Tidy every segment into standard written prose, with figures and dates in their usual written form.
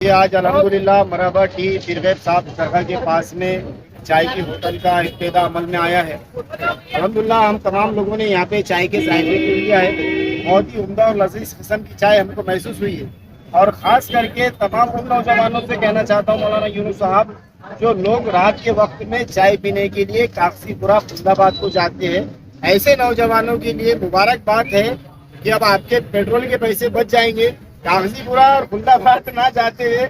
یہ آج الحمدللہ مرحبا ٹی پیرغیب صاحب درگاہ کے پاس میں چائے کی ہوٹل کا ابتدا عمل میں آیا ہے۔ الحمدللہ ہم تمام لوگوں نے یہاں پہ چائے کے ذائقے کو لیا ہے۔ بہت ہی عمدہ اور لذیذ قسم کی چائے ہم کو محسوس ہوئی ہے، اور خاص کر کے تمام ان نوجوانوں سے کہنا چاہتا ہوں مولانا یونس صاحب، جو لوگ رات کے وقت میں چائے پینے کے لیے کاغذی پورہ فیض آباد کو جاتے ہیں، ایسے نوجوانوں کے لیے مبارکباد ہے کہ اب آپ کے پیٹرول کے پیسے بچ جائیں گے۔ کاغذی پورہ اور خلد آباد نہ جاتے ہوئے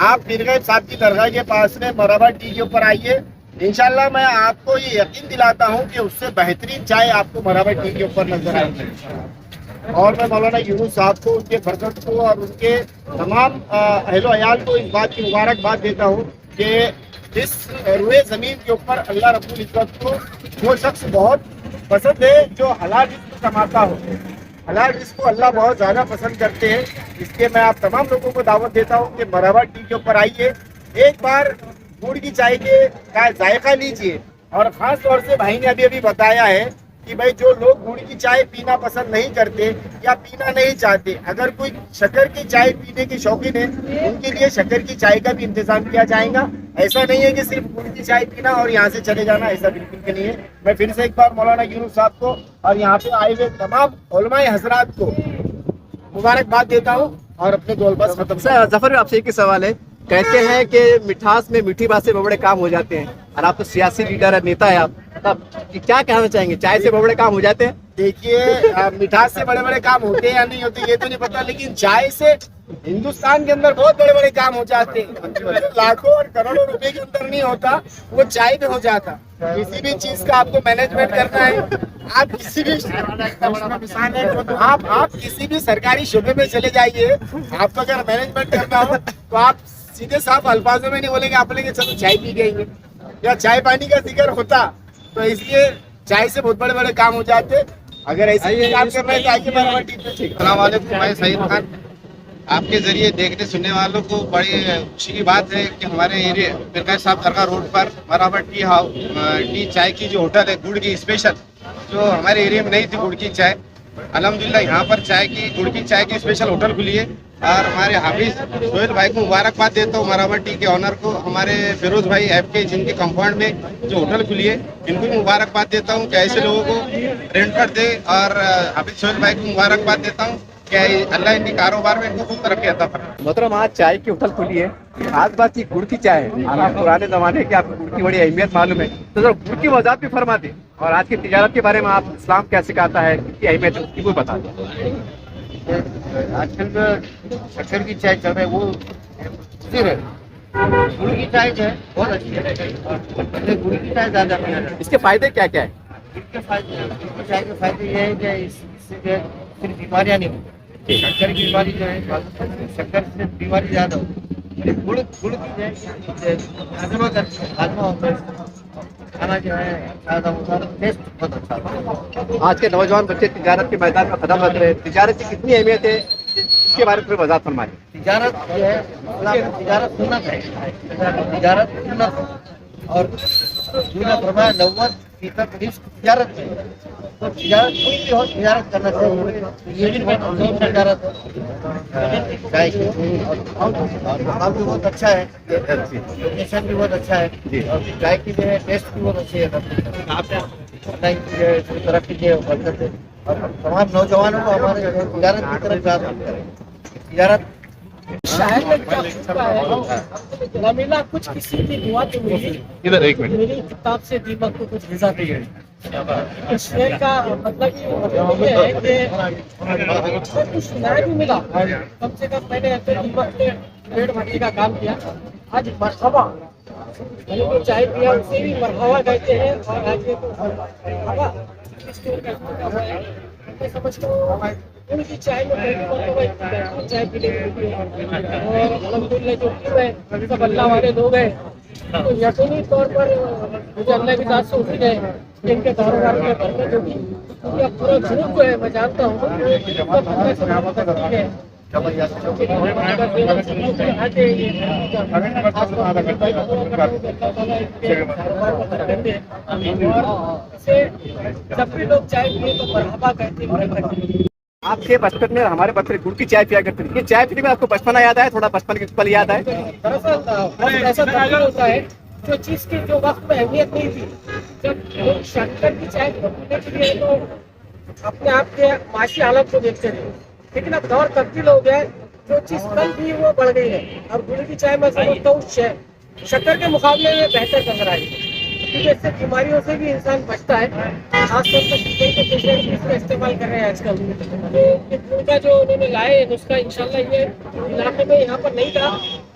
آپ پیرغیب صاحب کی درگاہ کے پاس میں مرحبا ٹی کے اوپر آئیے۔ انشاءاللہ میں آپ کو یہ یقین دلاتا ہوں کہ اس سے بہترین چائے آپ کو مرحبا ٹی کے اوپر نظر آئے گی۔ اور میں مولانا یونس صاحب کو، ان کے فرزند کو اور ان کے تمام اہل و عیال کو اس بات کی مبارکباد دیتا ہوں کہ اس روئے زمین کے اوپر اللہ رب العزت کو وہ شخص بہت پسند ہے جو حلال رزق کماتا ہو۔ حلال رزق کو اللہ بہت زیادہ پسند کرتے ہیں، اس لیے میں آپ تمام لوگوں کو دعوت دیتا ہوں کہ مرحبا ٹی کے اوپر آئیے، ایک بار گڑ کی چائے کا ذائقہ لیجئے۔ اور خاص طور سے بھائی نے ابھی بتایا ہے کہ بھائی جو لوگ گڑ کی چائے پینا پسند نہیں کرتے یا پینا نہیں چاہتے، اگر کوئی شکر کی چائے پینے کے شوقین ہے، ان کے لیے شکر کی چائے کا بھی انتظام کیا جائے گا۔ ایسا نہیں ہے کہ صرف گڑ کی چائے پینا اور یہاں سے چلے جانا، ایسا بالکل بھی نہیں ہے۔ میں پھر سے ایک بار مولانا یونس صاحب کو اور یہاں پہ آئے ہوئے تمام علماء حضرات کو مبارکباد دیتا ہوں اور اپنے دو الفاظ ختم۔ ظفر، آپ سے ایک ہی سوال ہے، کہتے ہیں کہ مٹھاس میں میٹھی بات سے بڑے کام ہو جاتے ہیں، اور آپ تو سیاسی لیڈر ہے، نیتا ہے، آپ تب کیا کہنا چاہیں گے؟ چائے سے بڑے کام ہو جاتے ہیں؟ دیکھیے، مٹھاس سے بڑے بڑے کام ہوتے ہیں یا نہیں ہوتے یہ تو نہیں پتا، لیکن چائے سے ہندوستان کے اندر بہت بڑے بڑے کام ہو جاتے ہیں۔ لاکھوں اور کروڑوں روپے کے اندر نہیں ہوتا، وہ چائے میں ہو جاتا۔ کسی بھی چیز کا آپ کو مینجمنٹ کرنا ہے، آپ کسی بھی سرکاری شعبے میں چلے جائیے، آپ کو اگر مینجمنٹ کرنا ہو تو آپ سیدھے صاف الفاظوں میں نہیں بولیں گے، آپ بولیں گے چلو چائے پی گئیں گے، یا چائے پانی کا ذکر ہوتا۔ تو اس لیے چائے سے بہت بڑے بڑے کام ہو جاتے۔ اگر ایسے کام کر رہے ہیں تو آئیے مرحبا ٹی پہ۔ السلام علیکم، میں سعید خان۔ آپ کے ذریعے دیکھنے سننے والوں کو بڑی خوشی کی بات ہے کہ ہمارے ایریا پیرغیب صاحب درگاہ روڈ پر مرحبا ٹی چائے کی جو ہوٹل ہے گڑ کی اسپیشل، جو ہمارے ایریا میں نہیں تھی گڑ کی چائے، الحمدللہ یہاں پر گڑ کی چائے کی اسپیشل ہوٹل کھلی ہے۔ اور ہمارے حافظ سہیل بھائی کو مبارکباد دیتا ہوں، مرحبا ٹی کے آنر کو، ہمارے فیروز بھائی ایف کے جن کے کمپاؤنڈ میں جو ہوٹل کھلی ہے، ان کو بھی مبارکباد دیتا ہوں کہ ایسے لوگوں کو رینٹ پر دے۔ اور حافظ سہیل بھائی کو مبارکباد دیتا ہوں کہ اللہ ان کے کاروبار میں ان کو خوب ترقی عطا فرمائے۔ محترم، آج چائے کی ہوٹل کھلی ہے، خاص بات یہ گڑ کی چائے ہے، اور آپ پرانے زمانے کے، آپ کو گڑ کی بڑی اہمیت معلوم ہے، تو ذرا گڑ کی وضاحت بھی فرما دیں، اور آج کی تجارت کے بارے میں آپ اسلام کیا سکھاتا ہے، اس کی اہمیت اس کی بھی بتا دیں۔ آج کل جو شکر کی چائے چل رہی ہے وہ مضر ہے، گڑ کی چائے جو ہے بہت اچھی ہے، گڑ کی چائے زیادہ پیا جاتا ہے۔ اس کے فائدے کیا کیا ہے؟ گڑ کے فائدے، گڑ کی چائے کے فائدے یہ ہے کہ اس سے جو ہے صرف بیماریاں نہیں ہوتی، شکر کی بیماری جو ہے شکر سے بیماری زیادہ ہوتی ہے، گڑ کی جو ہے ہاضمہ کرتی ہے، ہاضمہ ہوتا ہے، کھانا جو ہے زیادہ ہوتا ہے، ٹیسٹ بہت اچھا ہوتا ہے۔ آج کے نوجوان بچے تجارت کے میدان میں قدم رکھ رہے ہیں، تجارت کی کتنی اہمیت ہے، اس کے بارے میں وضاحت فرمائیں۔ تجارت جو ہے تجارت سنت ہے، تجارت سنت ہے، اور دوسرا فرمایا 90% رزق تجارت ہے، تو تجارت کوئی بھی ہو تجارت کرنا چاہیے، یہ بھی بہت عظیم تجارت ہے۔ چائے کی اور مقام بھی بہت اچھا ہے، لوکیشن بھی بہت اچھا ہے، اور چائے کی جو ہے ٹیسٹ بھی بہت اچھی ہے۔ اللہ ان کی جو ہے ترقی کی برکت ہے، اور تمام نوجوانوں کو ہمارے تجارت کی طرف راغب کریں۔ تجارت شاعر نے کیا لکھا ہے، نہ ملا کچھ کسی کی دعا تو ملی، میری کتاب سے دیمک کو کچھ غذا دی گئی۔ اس شعر کا مطلب یہ ہے کہ کچھ نیا بھی ملا، کم سے کم میں نے اپنے دیمک سے پیڑ بھرنے کا کام کیا۔ آج مرحبا میں نے جو چائے پیا اسے بھی مرحبا کہتے ہیں، اور آج یہ مرحبا اس کے میں سمجھتا ہوں ان کی چائے میں چائے پینے کی، اور الحمدللہ جو ٹیم ہے سب اللہ والے لوگ ہیں، تو یقینی طور پر مجھے اللہ کی ذات سے امید ہے کہ ان کے کاروبار میں برکت ہوگی۔ ان کا پورا گروپ جو ہے میں جانتا ہوں جب بھی لوگ چائے پیے تو مرحبا کہتے ہیں۔ आपके बचपन में हमारे बचपन गुड़ की चाय पिया करते थे, ये चाय पीने में आपको बचपना याद आया, थोड़ा बचपन के पल याद आए? दरअसल वक्त ऐसा दरकार होता है जो चीज की जो वक्त में अहमियत नहीं थी, जब लोग शक्कर की चाय को पीने के लिए तो अपने आप के माशी हालत को देखते थे, लेकिन अब दौर तब्दील हो गया है, जो चीज कम थी वो बढ़ गई है। अब गुड़ की चाय मैं समझता हूँ शक्कर के मुकाबले में बेहतर नजर आई है, क्योंकि इससे बीमारियों से भी इंसान बचता है। खासतौर पर शुगर के पेशेंट भी इसका इस्तेमाल कर रहे हैं आजकल। तो ये गुड़ का जो उन्होंने लाए हैं नुस्खा, इंशाल्लाह ये इलाके में यहाँ पर नहीं था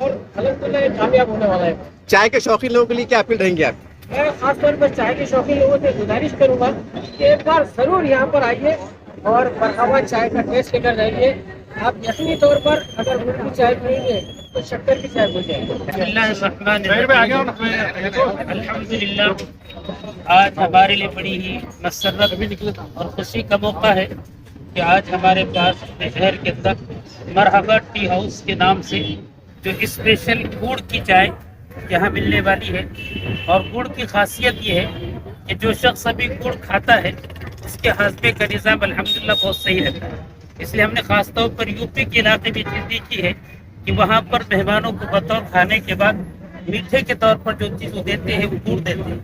और अल्हम्दुलिल्लाह ये कामयाब होने वाला है। चाय के शौकीन लोगों के लिए क्या अपील रहेंगे आप? मैं खास तौर पर चाय के शौकीन लोगों से गुजारिश करूंगा कि एक बार जरूर यहाँ पर आइए और मरहबा चाय का टेस्ट लेकर जाइए। आप यकीनी तौर पर अगर गुड़ की चाय पिएंगे तो शक्कर की चाय भूल अल्हम्दुलिल्लाह, आज हमारे लिए बड़ी ही मसरत और खुशी का मौका है कि आज हमारे पास अपने शहर के अंदर मरहबा टी हाउस के नाम से जो स्पेशल गुड़ की चाय यहाँ मिलने वाली है। और गुड़ की खासियत ये है कि जो शख्स अभी गुड़ खाता है उसके हाजमे का निज़ाम अल्हम्दुलिल्लाह बहुत सही रहता है। इसलिए हमने ख़ास तौर पर यूपी के इलाके में चीज़ देखी है कि वहाँ पर मेहमानों को बतौर खाने के बाद मीठे के तौर पर जो चीज़ देते हैं वो गुड़ देते हैं,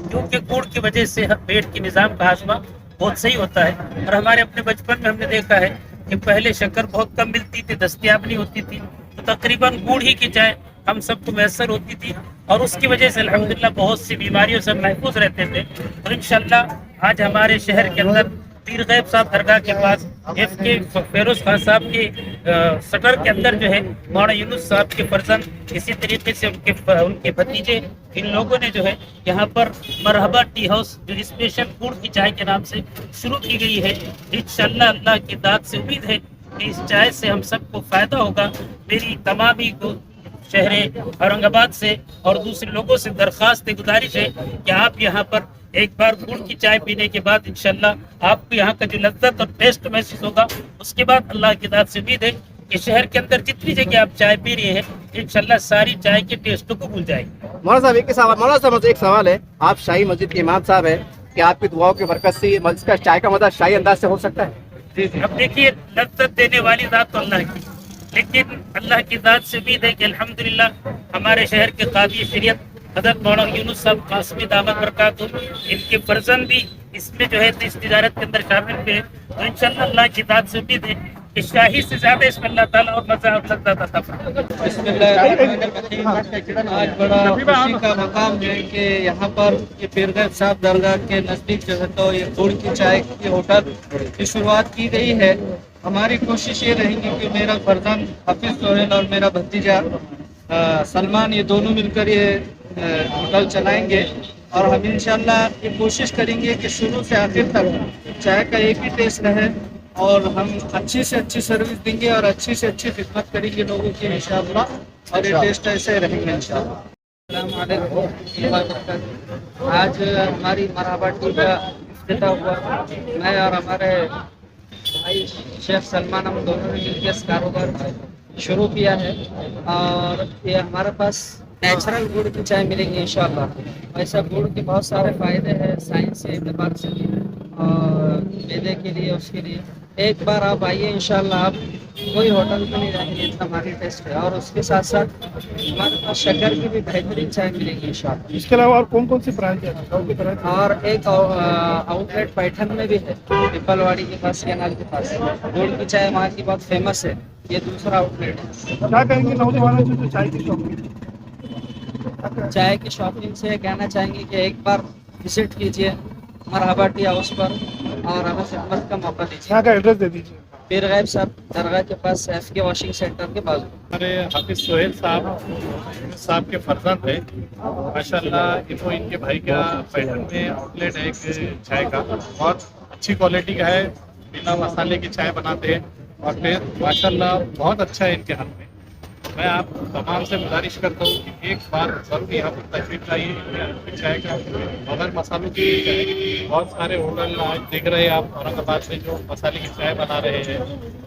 क्योंकि गुड़ की वजह से पेट के निज़ाम का हाजमा बहुत सही होता है। और हमारे अपने बचपन में हमने देखा है कि पहले शक्कर बहुत कम मिलती थी, दस्तयाब नहीं होती थी, तो तकरीबन गुड़ ही की चाय हम सबको मैसर होती थी और उसकी वजह से अल्हम्दुलिल्लाह बहुत सी बीमारियों से महफूज रहते थे। और इंशाल्लाह आज हमारे शहर के अंदर पीर गैब साहब दरगाह के पास FK फेरोज खान साहब के सटर के अंदर जो है मौलाना यूनुस साहब के फर्जंद, इसी तरीके से उनके भतीजे, इन लोगों ने जो है यहाँ पर मरहबा टी हाउस जो स्पेशल गुड़ की चाय के नाम से शुरू की गई है। इंशाल्लाह अल्लाह की दाद से उम्मीद है कि इस चाय से हम सबको फायदा होगा। मेरी तमाम ही शहर औरंगाबाद से और दूसरे लोगों से दरख्वास्त गुजारिश है कि आप यहाँ पर एक बार गुड़ की चाय पीने के बाद इंशाल्लाह आपको यहाँ का जो लज्जत और टेस्ट महसूस होगा, उसके बाद अल्लाह की दाद से उम्मीद है कि शहर के अंदर जितनी जगह आप चाय पी रहे हैं इंशाल्लाह सारी चाय के टेस्टों को भूल जाएंगे। मौलाना साहब एक सवाल है, आप शाही मस्जिद के इमाम साहब है कि आपकी दुआओं की बरकत से मस्जिद का चाय का मजा शाही अंदाज से हो सकता है? जी। अब देखिए, लज्जत देने वाली दात तो अल्लाह की, लेकिन अल्लाह की दात से उम्मीद है कि अल्हम्दुलिल्लाह हमारे शहर के कादी शरीयत हज़रत मौलाना यूनुस साहब कासमी दामत बरकातुहू, इनके फर्जंद भी इसमें जो है इस तिजारत के अंदर शामिल हुए। तो इंशाल्लाह अल्लाह की दात से उम्मीद है कि शाही से ज्यादा इसमें अल्लाह ताला और मजा और लज्जत अता फरमाए। आज बड़ा खुशी का मकाम है कि यहाँ पर ये पीर गैब साहब दरगाह के नज़दीक जो है तो ये गुड़ की चाय की होटल की शुरुआत की गई है। हमारी कोशिश ये रहेगी कि मेरा फर्जंद हाफिज सोहेल और मेरा भतीजा सलमान, ये दोनों मिलकर ये होटल चलाएंगे और हम इंशाल्लाह ये कोशिश करेंगे कि शुरू से आखिर तक चाय का एक ही टेस्ट रहे और हम अच्छी से अच्छी सर्विस देंगे और अच्छी से अच्छी खिदमत करेंगे लोगों की इंशाल्लाह, और ये टेस्ट ऐसे रहेंगे इंशाल्लाह। आज हमारी मरहबा टी का इफ्तिताह हुआ। मैं और हमारे भाई शेख सलमान, हम दोनों ने मिलकर इस कारोबार शुरू किया है और ये हमारे पास नेचुरल गुड़ की चाय मिलेंगी इंशाल्लाह। ऐसा गुड़ के बहुत सारे फ़ायदे हैं साइंस के एतबार से भी और मैदे के लिए, उसके लिए एक बार आप आइए इंशाल्लाह, आप कोई होटल में नहीं जाएंगे, इतना हमारी टेस्ट है। और उसके साथ साथ हमारे पास शक्कर की भी बेहतरीन चाय मिलेगी इंशाल्लाह। इसके अलावा और कौन कौन सी ब्रांच है? और एक आउटलेट पैठन में भी है, पिपलवाड़ी के पास, कैनाल के पास। गुड़ की चाय वहाँ की बहुत फेमस है, ये दूसरा आउटलेट है। क्या कहेंगे नौजवानों से जो चाय की शौकीन? चाय के शौकीन से कहना चाहेंगे कि एक बार विजिट कीजिए मरहबा टी हाउस पर और हमें खिदमत का मौका दीजिए। यहाँ का एड्रेस दे दीजिए। पीर गैब साहब दरगाह के पास FK वॉशिंग सेंटर के बाजू। हमारे हाफिज सोहेल साहब के फर्जंद है माशाल्लाह। वो इनके भाई का पैटर्न में आउटलेट है एक चाय का, बहुत अच्छी क्वालिटी का है, बिना मसाले की चाय बनाते हैं और फिर माशाल्लाह बहुत अच्छा है इनके हाथ में। मैं आप तमाम से गुजारिश करता हूँ कि एक बार जरूर यहाँ पर तशरीफ लाइए। चाय का बगैर मसालों की बहुत सारे होटल आज देख रहे हैं आप औरंगाबाद में जो मसाले की चाय बना रहे हैं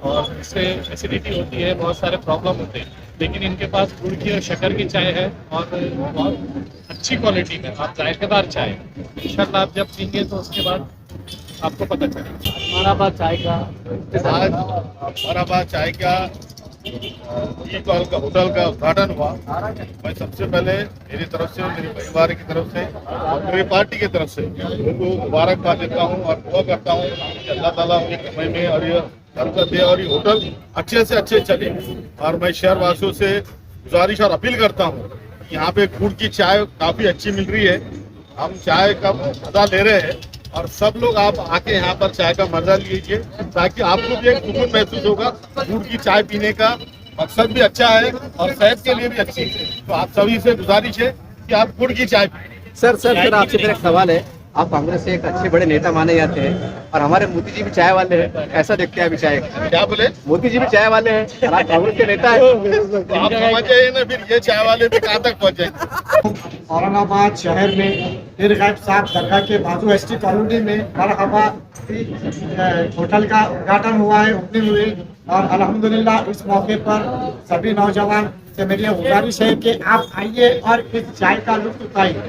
और इससे एसिडिटी होती है, बहुत सारे प्रॉब्लम होते हैं, लेकिन इनके पास गुड़ की और शक्कर की चाय है और बहुत अच्छी क्वालिटी में और जायकेदार चाय। इंशाल्लाह आप जब पीएंगे तो उसके बाद आपको पता चलेगा। मराबा चाय का आज मराबा चाय का होटल का उद्घाटन हुआ। मैं सबसे पहले मेरी तरफ से, मेरे परिवार की तरफ से और मेरी पार्टी की तरफ से उनको मुबारकबाद देता हूँ और दुआ करता हूँ कि अल्लाह ताला उनकी कमाई में और ये बरकत दे और ये होटल अच्छे से अच्छे चले। और मैं शहर वासियों से गुजारिश और अपील करता हूँ कि यहाँ पे गुड़ की चाय काफ़ी अच्छी मिल रही है। हम चाय का मजा ले रहे हैं और सब लोग आप आके यहाँ पर चाय का मजा लीजिए ताकि आपको भी एक सुकून महसूस होगा। गुड़ की चाय पीने का मकसद भी अच्छा है और सेहत के लिए भी अच्छी है। तो आप सभी से गुजारिश है कि आप गुड़ की चाय पिए। सर आपसे मेरा एक सवाल है, आप कांग्रेस से एक अच्छे बड़े नेता माने जाते हैं और हमारे मोदी जी भी चाय वाले हैं, ऐसा देखते हैं अभी चाय क्या बोले? मोदी जी भी चाय वाले हैं और आप कांग्रेस के नेता है। तो आप समझ जाइए ना, फिर ये चाय वाले भी कहाँ तक पहुँचे। औरंगाबाद शहर में पीर गैब साहब दरगाह के बाजू एसटी कॉलोनी में मरहबा होटल का उद्घाटन हुआ है, ओपनिंग हुई। और अल्हम्दुलिल्लाह इस मौके पर सभी नौजवान से मेरी गुजारिश है कि आप आइए और इस चाय का लुत्फ उठाइए।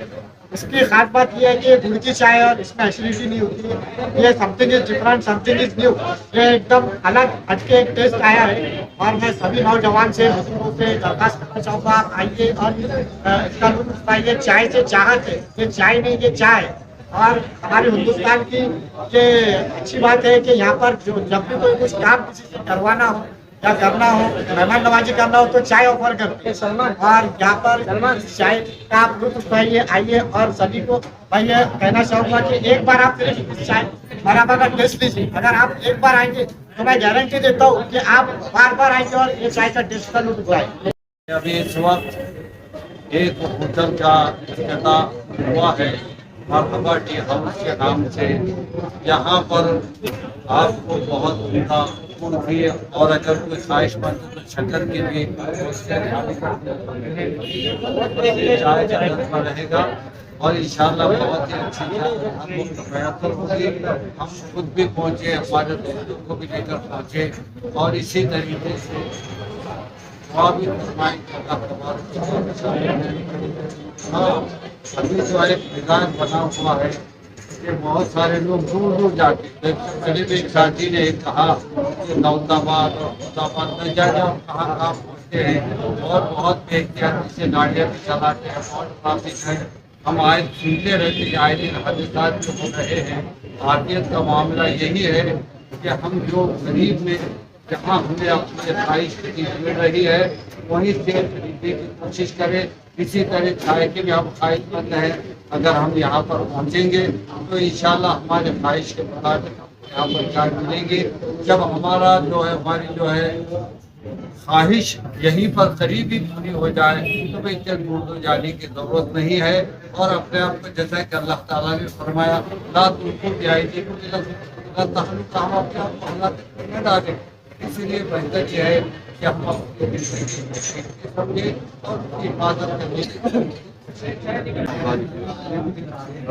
इसकी खास बात यह है कि गुड़ की चाय और इसमें एसिडिटी नहीं होती है। ये something is different, something is new. ये एकदम अलग हटके एक टेस्ट आया है और मैं सभी नौजवान से बुजुर्गों से दरखास्त करना चाहूँगा, आप आइए और इसका लुत्फ उठाइए। चाय से चाहत है, ये चाय नहीं, ये चाय। और हमारे हिंदुस्तान की ये अच्छी बात है कि यहाँ पर जो जब भी कोई कुछ काम किसी से करवाना हो या करना हो, मेहमान नवाजी करना हो, तो चाय ऑफर करते हैं। और यहाँ पर चाय का आप लुत्फ उठाइए, आइए। और सभी को मैं ये कहना चाहूँगा कि एक बार आप सिर्फ इस चाय मराबा का टेस्ट लीजिए। अगर आप एक बार आएंगे तो मैं गारंटी देता हूँ कि आप बार बार आएंगे और ये चाय का टेस्ट का लुत्फ उठाएंगे। अभी इस वक्त एक होटल का इफ्तिताह हुआ है मरहबा टी हाउस के नाम से। यहाँ पर आपको बहुत उनका भी और अगर कोई ख्वाहिशमंद तो शक्कर की भी चाय जन्नत में रहेगा और इंशाल्लाह बहुत ही अच्छी बेहतर होगी। हम खुद भी पहुँचे, हमारे दोस्तों को भी लेकर पहुँचे और इसी तरीके से भी अभी जो एक निदान बना हुआ है कि बहुत सारे लोग दूर दूर जाते। करीब एक साथी ने कहा कि दौलताबाद और खुदाबाद न जाए और कहाँ कहाँ पहुँचते हैं और बहुत बेहतियाती से गाड़ियाँ भी चलाते हैं, बहुत ट्रैफिक है। हम आए सुनते रहते हैं आए दिन हादसात जो हो रहे हैं। आफियत का मामला यही है कि हम जो गरीब में जहाँ हमें अपनी ख्वाहिश मिल रही है वहीं से खरीदने की कोशिश करें। इसी तरह चाय के भी हम ख्वाहिशमंद हैं। अगर हम यहाँ पर पहुँचेंगे तो इंशाल्लाह हमारे ख्वाहिश के मुताबिक यहाँ पर चाय मिलेंगे। जब हमारा जो है हमारी जो है ख्वाहिश यहीं पर करीब ही पूरी हो जाए तो भाई इतने दूर जाने की ज़रूरत नहीं है। और अपने आप को जैसा कि अल्लाह ताला ने फरमाया ला तुल्कू बिअयदीकुम इला तहलुका, हम अपने आप को हालात में न डालें। इसीलिए बेहतर यह है कि हम अपने समझे और उसकी हिफाजत करने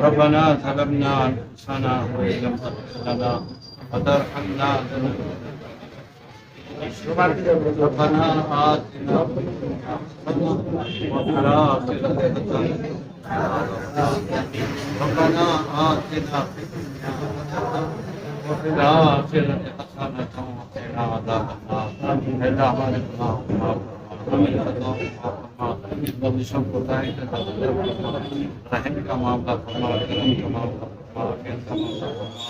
रब्बना ज़लमना अनफुसना व इल्लम तग़फिर लना व तरहमना रब्बना आतिना रब्बना आतिना وفي الآخرة حسنة وقنا عذاب النار إلا हमारे गुनाह को माफ फरमा, हमें खताओं को माफ फरमा, बंदिशों को तारीफ रहम का मामला फरमा, करम का मामला फरमा, अक़ील का मामला फरमा,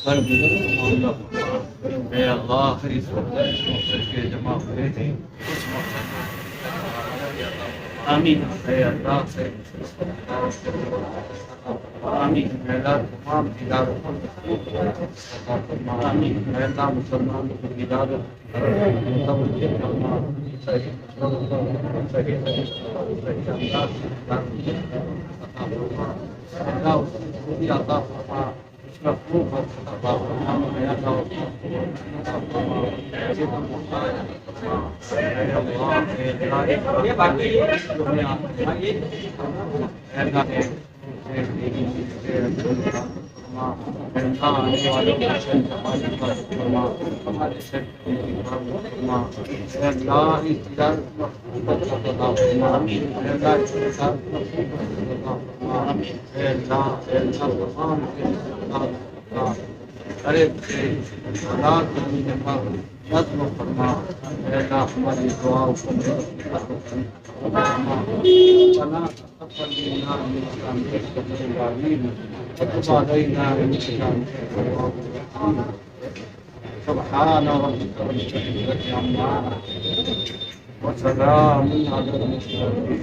दरगुजर का मामला फरमा। हे अल्लाह, इस वक्त के जमा हुए हैं उस मकसद आमीन। हे अल्लाह से आमीन। अल्लाह तमाम इदारों को आमीन। अल्लाह मुसलमानों की इदारत तवज्जो फरमा, सही सही अल्लाह उसकी अता फरमा, उसका खूब अता फरमा, अल्लाह अरे औलाद नज्म फरमा, ऐ अल्लाह हमारी दुआ سبحان ربك رب العزة عما وسلام على المرسلين